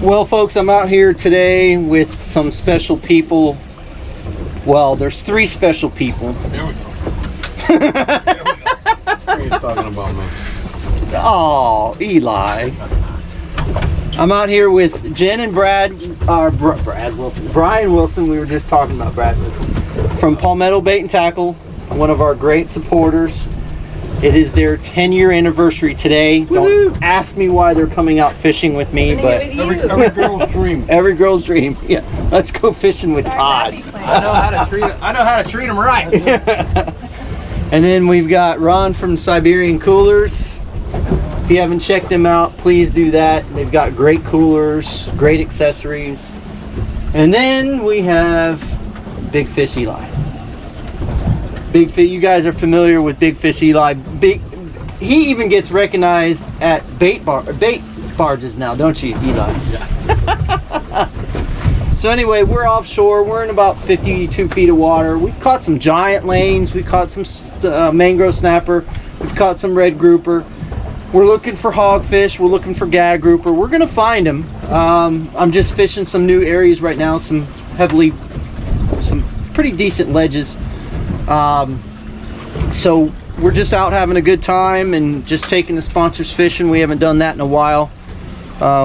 Well, folks, I'm out here today with some special people. Well, there's 3 special people. There we go. What are you talking about, man? Oh, Eli. I'm out here with Jen and Brian Wilson. We were just talking about Brad Wilson from Palmetto Bait and Tackle, one of our great supporters. It is their 10-year anniversary today. Don't ask me why they're coming out fishing with me, but Every girl's dream. every girl's dream. Yeah, let's go fishing with Todd. I know how to treat them right. And then we've got Ron from Siberian Coolers. If you haven't checked them out, please do that. They've got great coolers, great accessories. And then we have Big Fish Eli. Big Fish, you guys are familiar with Big Fish Eli. He even gets recognized at bait barges now, don't you, Eli? Yeah. So anyway, we're offshore. We're in about 52 feet of water. We've caught some giant lanes. We've caught some mangrove snapper. We've caught some red grouper. We're looking for hogfish. We're looking for gag grouper. We're gonna find them. I'm just fishing some new areas right now. Some pretty decent ledges. So we're just out having a good time and just taking the sponsors fishing. We haven't done that in a while.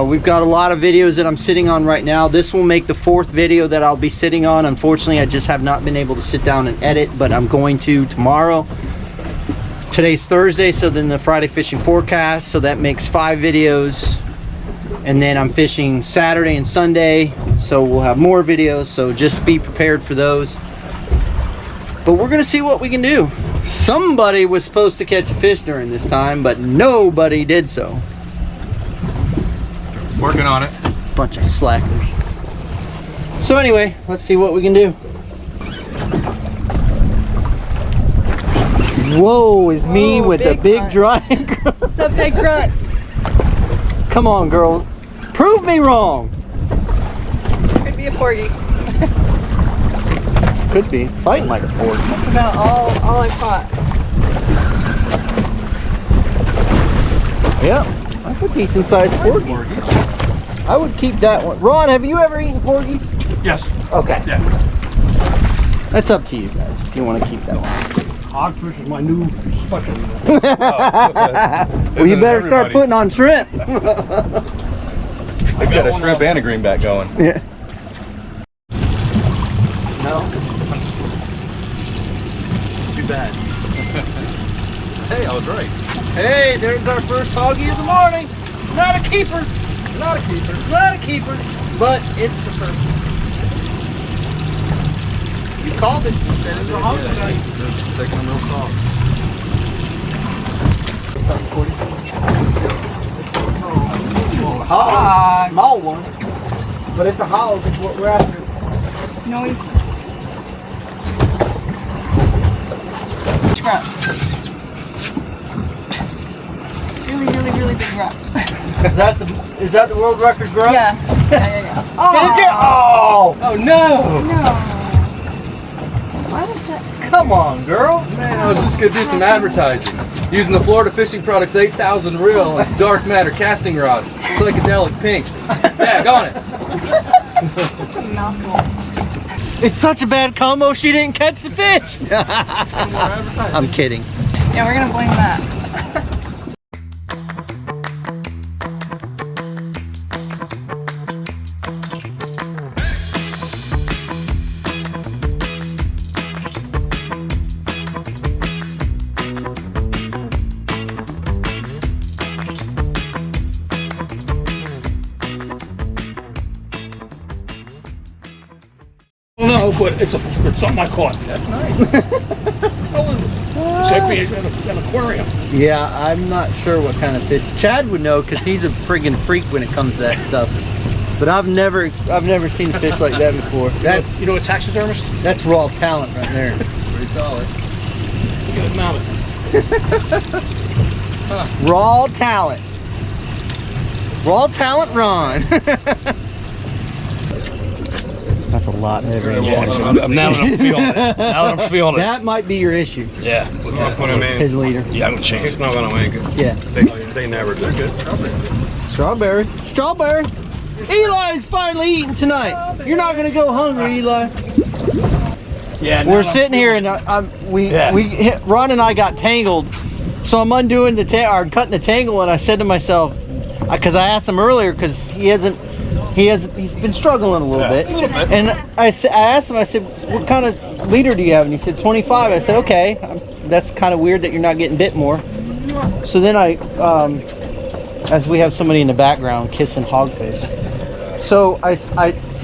We've got a lot of videos that I'm sitting on right now. This will make the 4th video that I'll be sitting on. Unfortunately, I just have not been able to sit down and edit, but I'm going to tomorrow. Today's Thursday, so then the Friday fishing forecast, so that makes 5 videos. And then I'm fishing Saturday and Sunday, so we'll have more videos, so just be prepared for those. But we're gonna see what we can do. Somebody was supposed to catch a fish during this time, but nobody did so. Working on it. Bunch of slackers. So anyway, let's see what we can do. Whoa, is me with the big dry. What's up, big grunt? Come on, girl. Prove me wrong. Could be a porgy. Could be. Fighting like a porgy. That's about all I caught. Yep, that's a decent sized porgy. I would keep that one. Ron, have you ever eaten porgies? Yes. Okay. Yeah. That's up to you guys if you want to keep that one. Hogfish is my new specialty. Well, you better start putting on shrimp. They've got a shrimp and a greenback going. Yeah. No. Too bad. Hey, I was right. Hey, there's our first hoggy of the morning. Not a keeper. Not a keeper. Not a keeper. But it's the first one. You called it. You said it was a hoggy tonight. It's taking them real soft. Hog. Small one. But it's a hog. It's what we're after. Noise. Grunt. Really big grunt. Is that the world record grunt? Yeah. Oh. Did it? Oh! Oh no! No. Why does that? Come on, girl. Man, I was just gonna do some advertising. Using the Florida Fishing Products 8000 reel and dark matter casting rod. Psychedelic pink. Dag on it. That's a mouthful. It's such a bad combo she didn't catch the fish. I'm kidding. Yeah, we're gonna blame that. No, but it's something I caught. That's nice. It's like being in an aquarium. Yeah, I'm not sure what kind of fish. Chad would know because he's a friggin' freak when it comes to that stuff. But I've never seen a fish like that before. That's You know a taxidermist? that's raw talent right there. Pretty solid. Look at it mount it. Raw talent. Raw talent, Ron. That's a lot heavier. Yeah, now that I'm feeling it. Now that I'm feeling it. That might be your issue. Yeah. Let's not put him in. His leader. Yeah, I'm gonna change. It's not gonna make it. Yeah. They never do. Good. Strawberry. Strawberry. Eli's finally eating tonight. You're not gonna go hungry, Eli. Yeah. We're sitting here and Ron and I got tangled, so I'm undoing the cutting the tangle, and I said to myself, because I asked him earlier, because he's been struggling a little bit, and I asked him, I said, what kind of leader do you have? And he said 25. I said, okay, that's kind of weird that you're not getting bit more. So then as we have somebody in the background kissing Hogfish, so I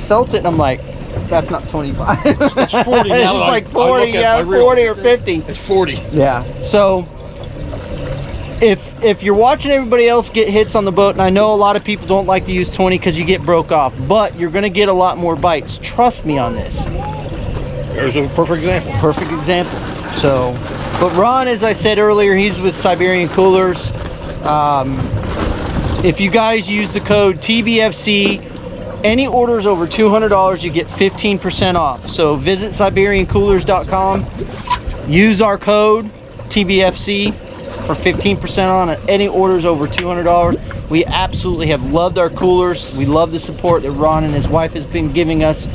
felt it and I'm like, that's not 25. It's 40 now. It's like 40, yeah, 40 or 50. It's 40. Yeah. So if you're watching everybody else get hits on the boat, and I know a lot of people don't like to use 20 because you get broke off, but you're going to get a lot more bites. Trust me on this. There's a perfect example. Perfect example. So, but Ron, as I said earlier, he's with Siberian Coolers. If you guys use the code TBFC, any orders over $200, you get 15% off. So visit SiberianCoolers.com, use our code TBFC for 15% on any orders over $200. We absolutely have loved our coolers. We love the support that Ron and his wife has been giving us.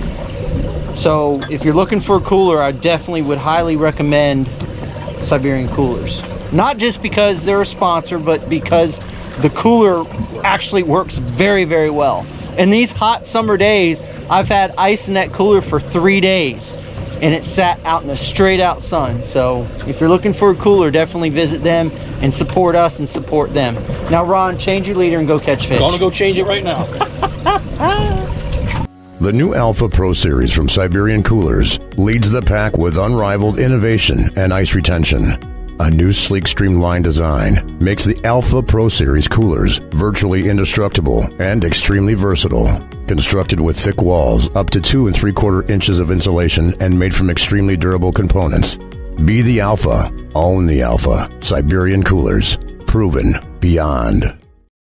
So if you're looking for a cooler, I definitely would highly recommend Siberian Coolers. Not just because they're a sponsor, but because the cooler actually works very, very well. In these hot summer days, I've had ice in that cooler for 3 days, and it sat out in the straight out sun. So if you're looking for a cooler, definitely visit them and support us and support them. Now, Ron, change your leader and go catch fish. Gonna go change it right now. The new Alpha Pro Series from Siberian Coolers leads the pack with unrivaled innovation and ice retention. A new sleek streamlined design makes the Alpha Pro Series coolers virtually indestructible and extremely versatile. Constructed with thick walls up to 2 3/4 inches of insulation and made from extremely durable components. Be the Alpha, own the Alpha. Siberian Coolers, proven beyond.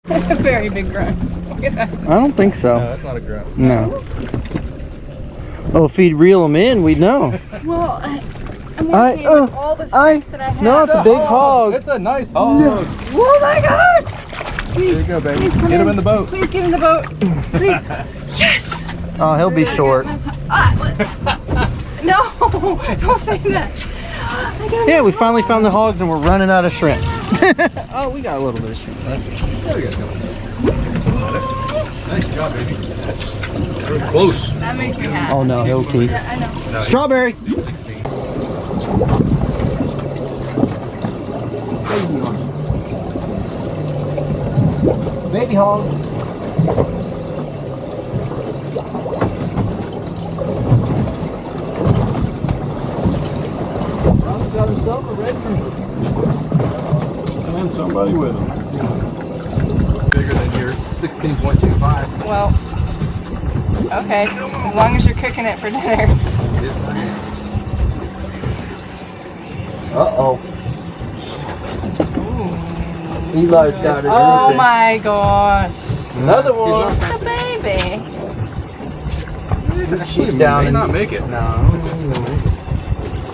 A very big grunt. Look at that. I don't think so. No, that's not a grunt. No. Oh, if he'd reel them in, we'd know. Well, I'm working with all the strength that I have. No, it's a big hog. It's a nice hog. Oh my gosh! Please, There you go, baby. please come Get him in the boat. Please get in the boat. Please. Yes! Oh, he'll be short. No! Don't say that. Yeah, we finally found the hogs and we're running out of shrimp. Oh, we got a little bit of shrimp left. There we go. Nice job, baby. Very close. That makes me happy. Oh no, he'll keep. Yeah, I know. Strawberry. 16. Baby hog. Ron's got himself a red grouper. And somebody with him. Bigger than your 16.25. Well, okay. As long as you're cooking it for dinner. Uh-oh. Eli's got it. Oh my gosh. Another one. It's a baby. She's down May in not make it. No.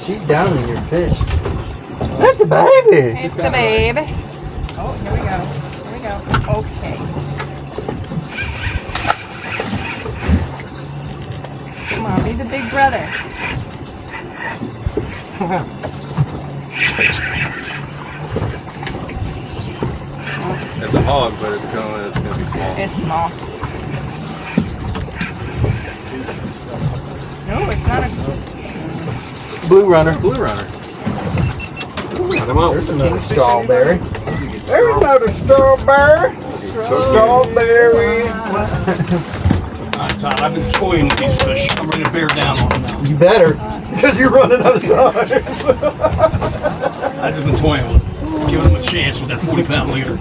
She's down in your fish. That's a baby. It's a baby. Oh, here we go. Here we go. Okay. Come on, be the big brother. It's a hog, but it's gonna be small. It's small. No, it's not a. Blue runner. Blue runner. Cut him out. There's another strawberry. There's another strawberry. Strawberry. Alright, Todd, I've been toying with these fish. I'm ready to bear down on them now. You better, because you're running out of time. I've just been toying with it. Giving them a chance with that 40-pound leader.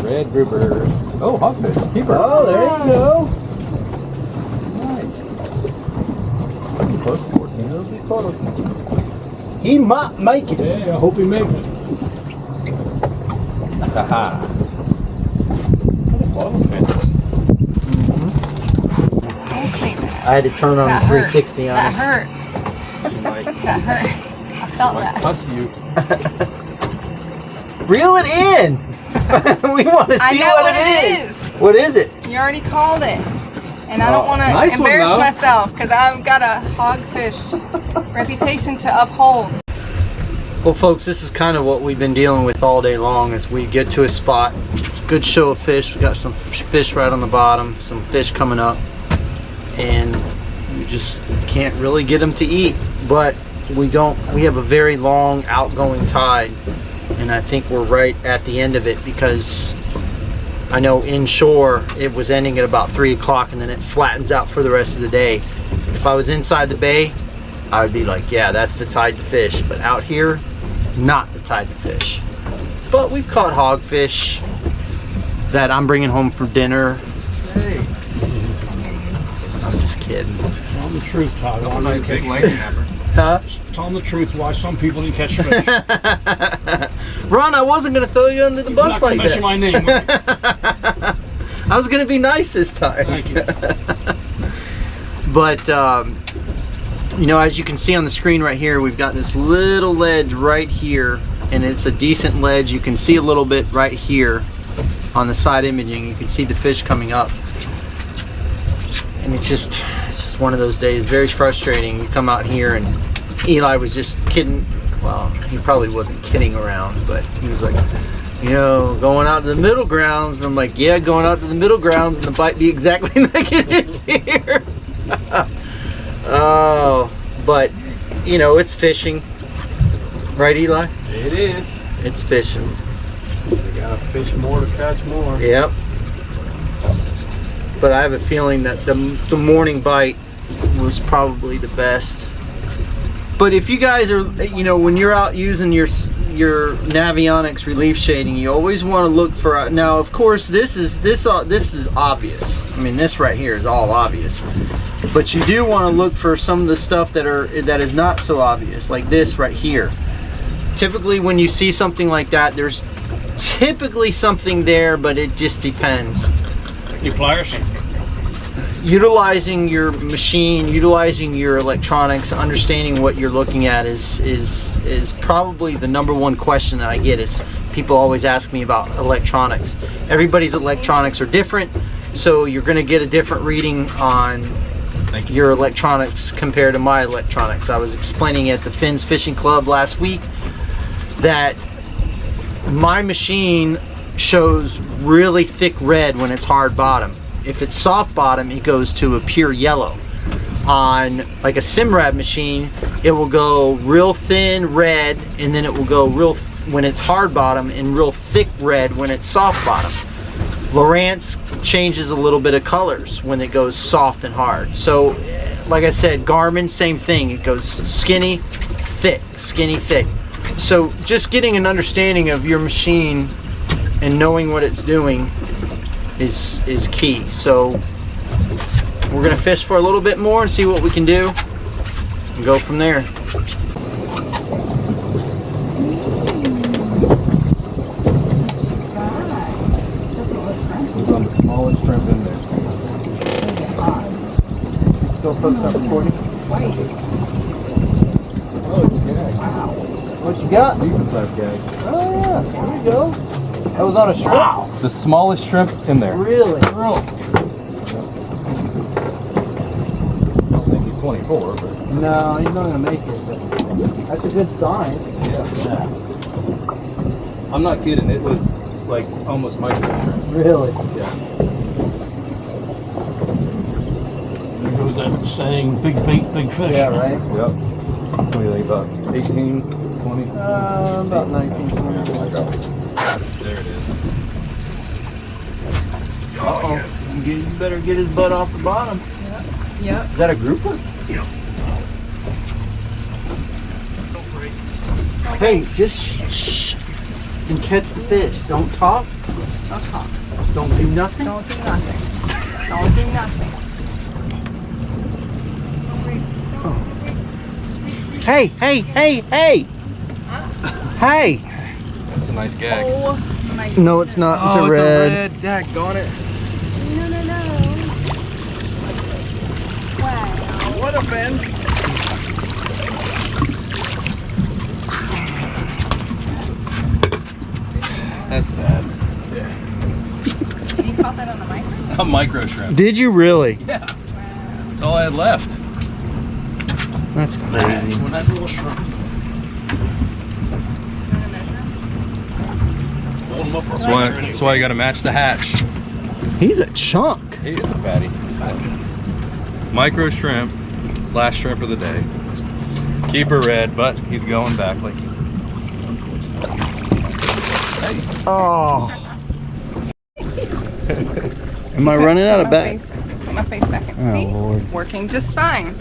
Red grouper. Oh, hogfish. Keeper. Oh, there you go. Nice. Close to 14. It'll be close. He might make it. Yeah, I hope he makes it. Haha. I had to turn on That the hurt. 360 on That it. hurt. That hurt. I felt Might that. cuss you. Reel it in. We want to I see know what it is. What is it? You already called it. And I don't want to nice one, embarrass though. myself because I've got a hogfish reputation to uphold. Well, folks, this is kind of what we've been dealing with all day long as we get to a spot. Good show of fish. We got some fish right on the bottom, some fish coming up, and we just can't really get them to eat. But we have a very long outgoing tide, and I think we're right at the end of it because I know inshore it was ending at about 3 o'clock and then it flattens out for the rest of the day. If I was inside the bay, I would be like, yeah, that's the tide to fish. But out here, not the tide to fish. But we've caught hogfish that I'm bringing home for dinner. Hey. I'm just kidding. Tell them the truth, Todd. Don't like big lady number. Huh? Tell them the truth why some people didn't catch fish. Ron, I wasn't going to throw you under the You're bus not gonna like mention that. my name. Will you? I was going to be nice this time. Thank you. But, you know, as you can see on the screen right here, we've got this little ledge right here, and it's a decent ledge. You can see a little bit right here on the side imaging. You can see the fish coming up. And it's just one of those days, very frustrating. You come out here and Eli was just kidding. Well, he probably wasn't kidding around, but he was like, you know, going out to the middle grounds. And I'm like, yeah, going out to the middle grounds and the bite be exactly like it is here. Oh, but you know, it's fishing. Right, Eli? It is. It's fishing. We gotta fish more to catch more. Yep. But I have a feeling that the morning bite was probably the best. But if you guys are, you know, when you're out using your Navionics relief shading, you always want to look for. Now, of course, this is obvious. I mean, this right here is all obvious. But you do want to look for some of the stuff that is not so obvious, like this right here. Typically, when you see something like that, there's typically something there, but it just depends. You pliers? Utilizing your machine, utilizing your electronics, understanding what you're looking at is probably the #1 question that I get. Is people always ask me about electronics. Everybody's electronics are different, so you're going to get a different reading on your electronics compared to my electronics. I was explaining at the Finn's Fishing Club last week that my machine shows really thick red when it's hard bottom. If it's soft bottom, it goes to a pure yellow. On like a Simrad machine, it will go real thin red, and then it will go when it's hard bottom and real thick red when it's soft bottom. Lowrance changes a little bit of colors when it goes soft and hard. So like I said, Garmin, same thing. It goes skinny, thick, skinny, thick. So just getting an understanding of your machine and knowing what it's doing is key. So we're gonna fish for a little bit more and see what we can do and go from there. On the smallest shrimp in there. Still post up recording. Oh, yeah. Wow. What you got? Decent sized gag. Oh yeah, there we go. That was on a shrimp? Wow. The smallest shrimp in there. Really? I don't think he's 24, but No, he's not gonna make it, but that's a good sign. yeah. I'm not kidding. It was like almost micro shrimp. Really? Yeah. There goes that saying, big bait, big fish. Yeah, right? Yep. What do you think, about 18, 20? About 19, 20. There it is. Uh-oh. You better get his butt off the bottom. Yep. Is that a grouper? Yeah. Hey, just shh and catch the fish. Don't talk. Don't talk. Don't do nothing. Don't do nothing. Don't do nothing. Hey, hey, hey, hey! Hey! That's a nice gag. Oh my No, it's not. It's a red. Daggone it. No. Wow. What a bend. That's sad. And you caught that on the micro? A micro shrimp. Did you really? Yeah. That's all I had left. That's crazy. When that little shrimp. Hold him up for a That's why you gotta match the hatch. He's a chunk. He is a fatty. Micro shrimp, last shrimp of the day. Keeper red, but he's going back like. Hey. Oh. Am I running out of bait? Put my face back in. Oh, See? Lord. Working just fine.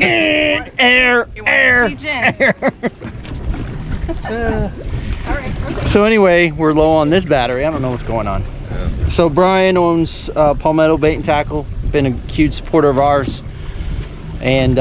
Air. You want to see Jen. All right. So anyway, we're low on this battery. I don't know what's going on. Yeah. So Brian owns Palmetto Bait and Tackle. Been a huge supporter of ours. And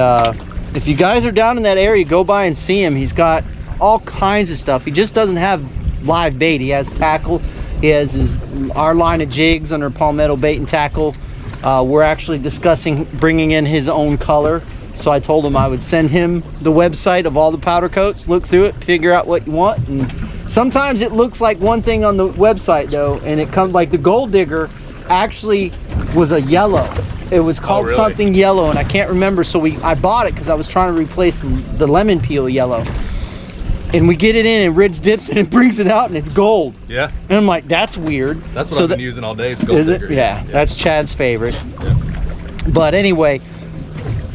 if you guys are down in that area, go by and see him. He's got all kinds of stuff. He just doesn't have live bait. He has tackle. He has our line of jigs under Palmetto Bait and Tackle. We're actually discussing bringing in his own color. So I told him I would send him the website of all the powder coats, look through it, figure out what you want. And sometimes it looks like one thing on the website though, and it comes like the Gold Digger actually was a yellow. It was called really? something yellow, and I can't remember. So I bought it because I was trying to replace the lemon peel yellow. And we get it in, and Ridge dips it and brings it out, and it's gold. Yeah. And I'm like, that's weird. That's what I've been using all day. Is Gold Is it? Digger. Yeah, that's Chad's favorite. Yeah. But anyway,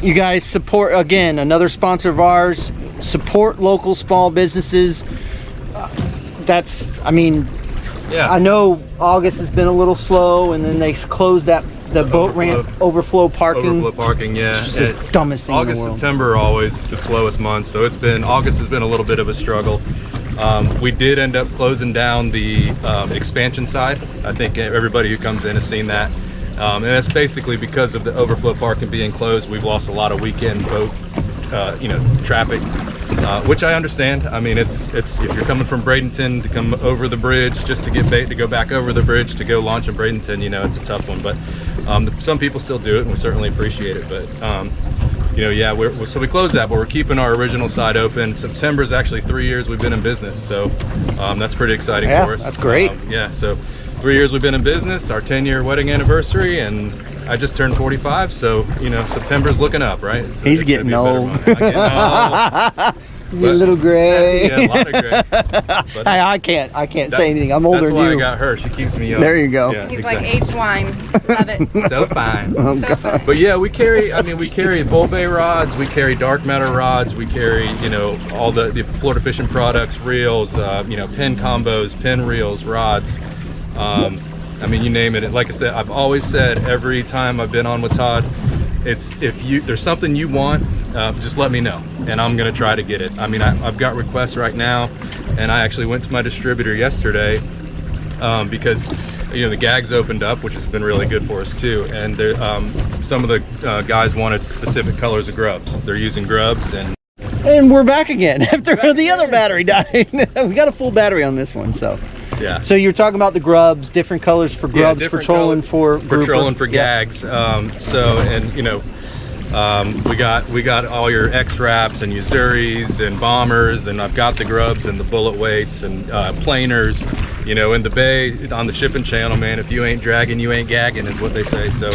you guys support, again, another sponsor of ours. Support local small businesses. That's, I mean, Yeah. I know August has been a little slow, and then they closed the boat ramp overflow parking. Overflow parking, yeah. It's the dumbest thing August, in the world. September are always the slowest months, so August has been a little bit of a struggle. We did end up closing down the expansion side. I think everybody who comes in has seen that. And that's basically because of the overflow parking being closed. We've lost a lot of weekend boat, traffic, which I understand. I mean, it's if you're coming from Bradenton to come over the bridge just to get bait to go back over the bridge to go launch in Bradenton, it's a tough one. But some people still do it, and we certainly appreciate it. But yeah, so we closed that, but we're keeping our original side open. September is actually 3 years we've been in business, so that's pretty exciting for us. That's great. Yeah, so 3 years we've been in business, our 10-year wedding anniversary, and I just turned 45, so September's looking up, right? So He's it's gonna getting be a better old. month. I'm getting old. You're a little gray. Yeah, a lot of gray. But Hey, I can't say anything. I'm older that's than why you. I got her. She keeps me young. There you go. Yeah, He's exactly. like aged wine. Love it. So fine. Oh, So God. fun. But yeah, we carry bull bay rods, we carry dark matter rods, we carry, all the Florida fishing products, reels, pin combos, pin reels, rods. I mean, you name it. Like I said, I've always said every time I've been on with Todd, it's if there's something you want, just let me know, and I'm gonna try to get it. I mean, I've got requests right now, and I actually went to my distributor yesterday because the gags opened up, which has been really good for us too. And some of the guys wanted specific colors of grubs. They're using grubs, and we're back again after the other battery died. We got a full battery on this one, so. yeah. So you're talking about the grubs, different colors for grubs, for different trolling, color- for for grouper. trolling, for Yeah. gags. We got all your X-Wraps and Usuris and bombers, and I've got the grubs and the bullet weights and planers. In the bay on the shipping channel, man, if you ain't dragging, you ain't gagging, is what they say. So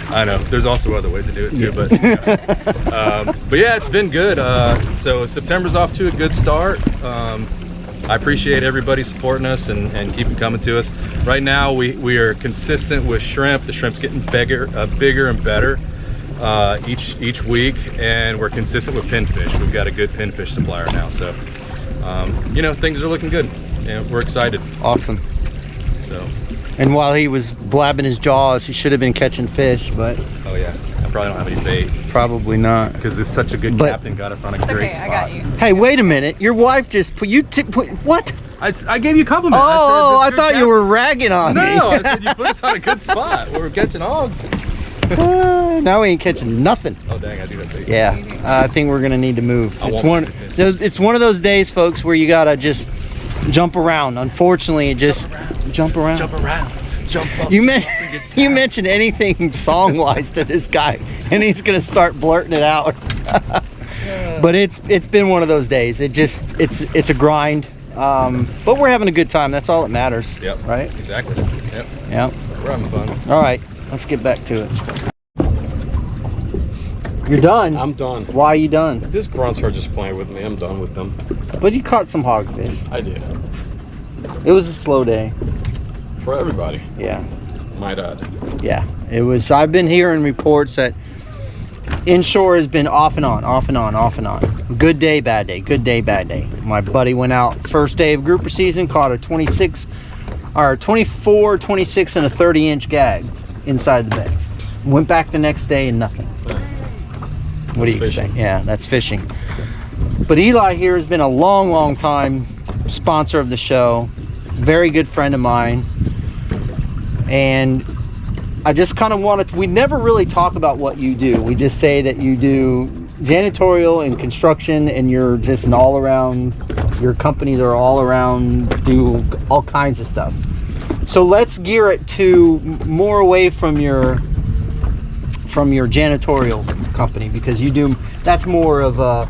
I know there's also other ways to do it too, but yeah, it's been good. So September's off to a good start. I appreciate everybody supporting us and keeping coming to us. Right now, we are consistent with shrimp. The shrimp's getting bigger and better each week, and we're consistent with pinfish. We've got a good pinfish supplier now, so things are looking good. We're excited. Awesome. So, And while he was blabbing his jaws, he should have been catching fish, but oh yeah, I probably don't have any bait probably not. because it's such a good But- captain got us on a It's great okay, spot. I got you. Hey, wait a minute. Your wife just put you. What? I gave you a compliment. Oh, I said, thought you were ragging on me. No, I said you put us on a good spot. We're catching hogs. Now we ain't catching nothing. Oh dang, I do that bait. Yeah, I think we're gonna need to move. I It's won't one. make it. It's one of those days, folks, where you gotta just jump around. Unfortunately, just jump around. Jump around, jump up. You mentioned anything song-wise to this guy, and he's gonna start blurting it out. But it's been one of those days. It's a grind. But we're having a good time. That's all that matters. Yep. Right? Exactly. Yep. Yeah. We're having fun. All right. Let's get back to it. You're done? I'm done. Why are you done? These grunts are just playing with me. I'm done with them. But you caught some hogfish. I did. It was a slow day. For everybody, Yeah. might add. Yeah. It was. I've been hearing reports that inshore has been off and on, off and on, off and on. Good day, bad day. Good day, bad day. My buddy went out first day of grouper season, caught a 24, 26, and a 30-inch gag inside the bay. Went back the next day and nothing. What do you expect? Yeah, that's fishing. But Eli here has been a long time sponsor of the show. Very good friend of mine. And I just kind of wanted to, we never really talk about what you do. We just say that you do janitorial and construction, and you're just an all-around, your companies are all around, do all kinds of stuff. So let's gear it to more away from your janitorial company, because you do, that's more of a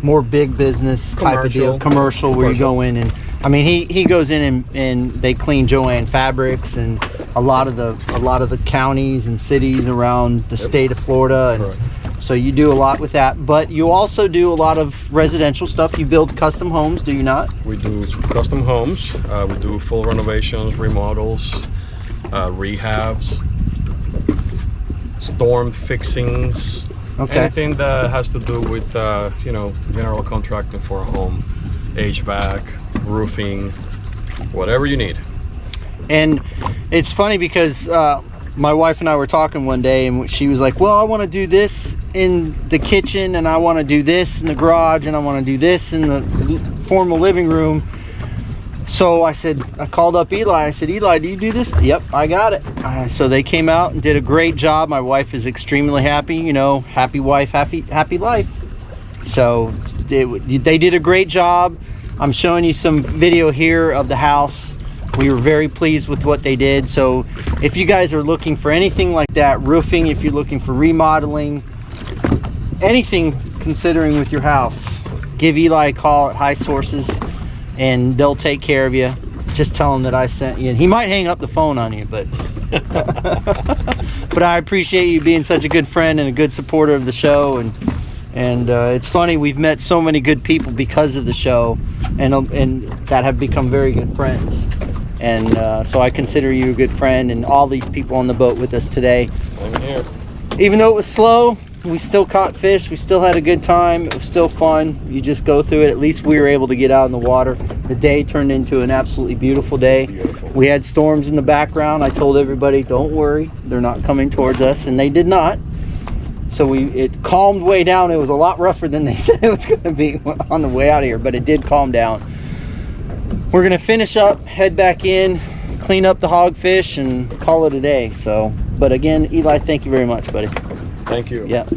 more big business type of deal, commercial, where you go in and, I mean, he goes in and they clean Joann fabrics and a lot of the counties and cities around the state of Florida, and so you do a lot with that. But you also do a lot of residential stuff. You build custom homes, do you not? We do custom homes. We do full renovations, remodels, rehabs, storm fixings, anything that has to do with you know, general contracting for a home, HVAC, roofing, whatever you need. And it's funny because my wife and I were talking one day, and she was like, well, I want to do this in the kitchen, and I want to do this in the garage, and I want to do this in the formal living room. So I called up Eli. I said, Eli, do you do this? Yep, I got it. So they came out and did a great job. My wife is extremely happy. You know, happy wife, happy life. So they did a great job. I'm showing you some video here of the house. We were very pleased with what they did. So if you guys are looking for anything like that, roofing, if you're looking for remodeling, anything considering with your house, give Eli a call at High Sources and they'll take care of you. Just tell him that I sent you. He might hang up the phone on you, but but I appreciate you being such a good friend and a good supporter of the show. And it's funny, we've met so many good people because of the show, and that have become very good friends. And so I consider you a good friend, and all these people on the boat with us today. I'm here. Even though it was slow, we still caught fish. We still had a good time. It was still fun. You just go through it. At least we were able to get out in the water. The day turned into an absolutely beautiful day. We had storms in the background. I told everybody, don't worry, they're not coming towards us, and they did not. So it calmed way down. It was a lot rougher than they said it was going to be on the way out of here, but it did calm down. We're going to finish up, head back in, clean up the hogfish, and call it a day. So, but again, Eli, thank you very much, buddy. Thank you. Yeah.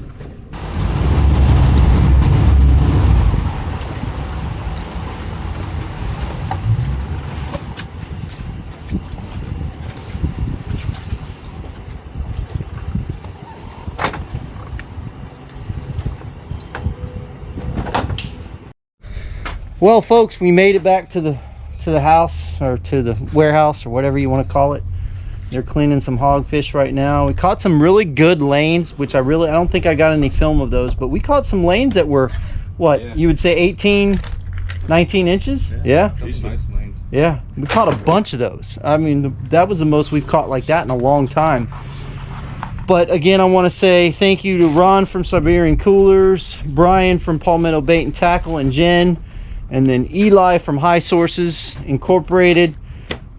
Well, folks, we made it back to the house, or to the warehouse, or whatever you want to call it. They're cleaning some hogfish right now. We caught some really good lanes, which I don't think I got any film of those, but we caught some lanes that were, what, you would say 18, 19 inches? Yeah. Nice lanes. Yeah, we caught a bunch of those. I mean, that was the most we've caught like that in a long time. But again, I want to say thank you to Ron from Siberian Coolers, Brian from Palmetto Bait and Tackle, and Jen, and then Eli from High Sources Incorporated.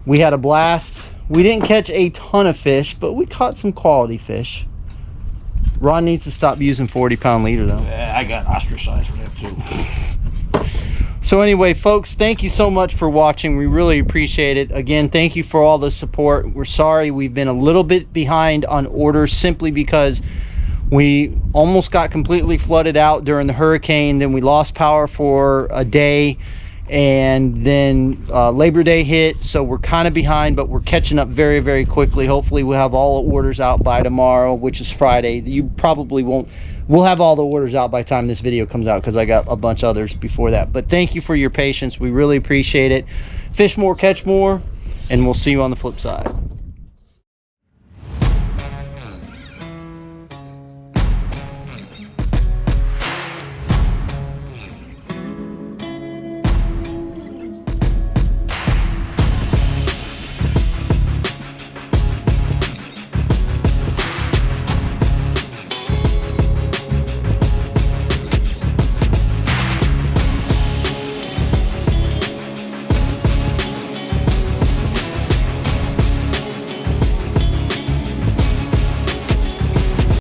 We had a blast. We didn't catch a ton of fish, but we caught some quality fish. Ron needs to stop using 40-pound leader though. Yeah, I got ostracized for that too. So anyway, folks, thank you so much for watching. We really appreciate it. Again, thank you for all the support. We're sorry we've been a little bit behind on orders, simply because we almost got completely flooded out during the hurricane. Then we lost power for a day, and then Labor Day hit, so we're kind of behind, but we're catching up very, very quickly. Hopefully we'll have all the orders out by tomorrow, which is Friday. You probably won't. We'll have all the orders out by the time this video comes out, because I got a bunch of others before that. But thank you for your patience. We really appreciate it. Fish more, catch more, and we'll see you on the flip side.